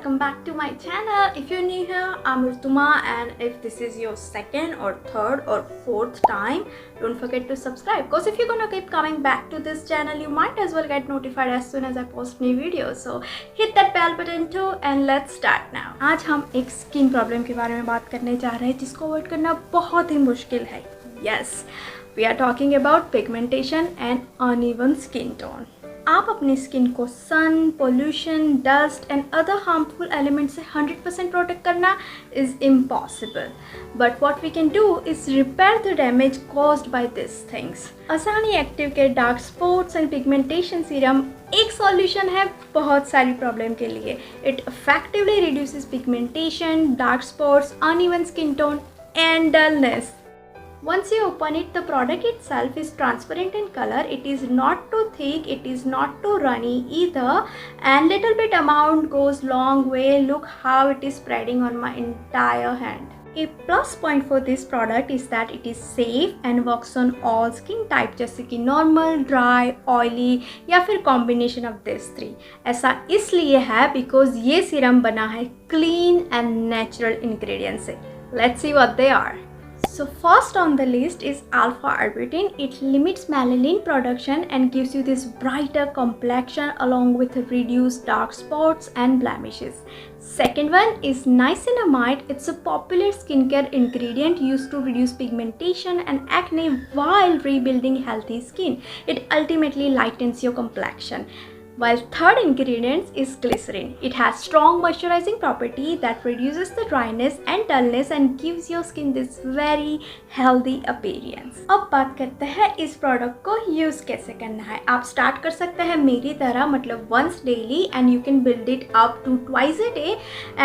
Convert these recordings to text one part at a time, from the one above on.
welcome back to my channel. If you're new here, I'm RUTUMA, and if this is your second or third or fourth time, don't forget to subscribe, because if you're gonna keep coming back to this channel, you might as well get notified as soon as I post new videos. So hit that bell button too, and let's start now. आज हम एक skin problem के बारे में बात करने जा रहे हैं जिसको अवॉइड करना बहुत ही मुश्किल है. Yes, we are talking about pigmentation and uneven skin tone. आप अपनी स्किन को sun, pollution, dust and other harmful element से 100% प्रोटेक्ट करना is impossible. But what we can do is repair the damage caused by this things. असानी active के dark spots and pigmentation serum एक solution है बहुत सारी problem के लिए. It effectively reduces pigmentation, dark spots, uneven skin tone and dullness. Once you open it, the product itself is transparent in color. It is not too thick, it is not too runny either, and little bit amount goes long way. Look how it is spreading on my entire hand. A plus point for this product is that it is safe and works on all skin type, जैसे कि normal, dry, oily या फिर combination of these three. ऐसा इसलिए है because ये serum बना है clean and natural ingredients से. Let's see what they are. So first on the list is Alpha Arbutin. It limits melanin production and gives you this brighter complexion along with reduced dark spots and blemishes. Second one is Niacinamide. It's a popular skincare ingredient used to reduce pigmentation and acne while rebuilding healthy skin. It ultimately lightens your complexion. While third ingredient is glycerin. It has strong moisturizing property that reduces the dryness and dullness and gives your skin this very healthy appearance. अब बात करते हैं इस product को use कैसे करना है. आप स्टार्ट कर सकते हैं मेरी तरह, मतलब once daily, and you can build it up to twice a day,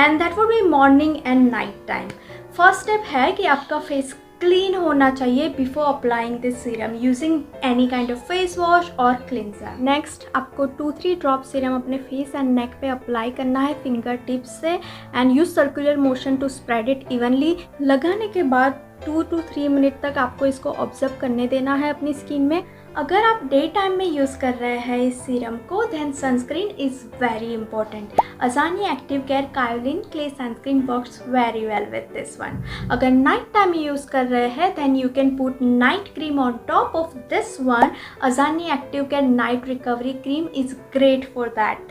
and that would be morning and night time. First step है कि आपका फेस क्लीन होना चाहिए before applying this serum using any kind of face wash और cleanser. Next आपको 2-3 drop serum अपने face and neck पे apply करना है फिंगर टिप्स से, and use circular motion to spread it evenly. लगाने के बाद 2 to 3 मिनट तक आपको इसको ऑब्जर्व करने देना है अपनी स्किन में. अगर आप डे टाइम में यूज़ कर रहे हैं इस सीरम को, then sunscreen is very important. Ajani active care kaolin clay sunscreen works very well with this one. अगर नाइट टाइम में यूज़ कर रहे हैं, then you can put night cream on top of this one. Ajani active care night recovery cream is great for that.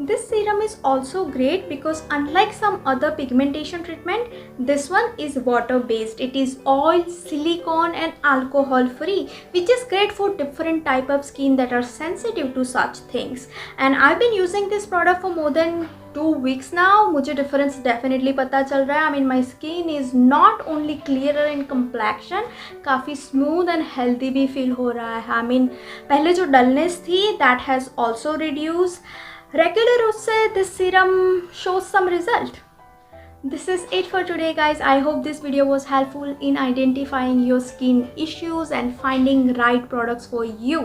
This serum is also great because unlike some other pigmentation treatment, this one is water based. It is oil, silicone and alcohol free, which is great for different type of skin that are sensitive to such things. And I've been using this product for more than 2 weeks now. मुझे difference definitely पता चल रहा है. I mean my skin is not only clearer in complexion, काफ़ी smooth and healthy भी feel हो रहा है. I mean पहले जो dullness थी that has also reduced. Regular use से this serum shows some result. This is it for today guys. I hope this video was helpful in identifying your skin issues and finding right products for you.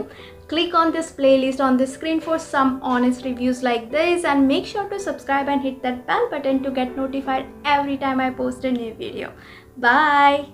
Click on this playlist on the screen for some honest reviews like this, and make sure to subscribe and hit that bell button to get notified every time I post a new video. Bye.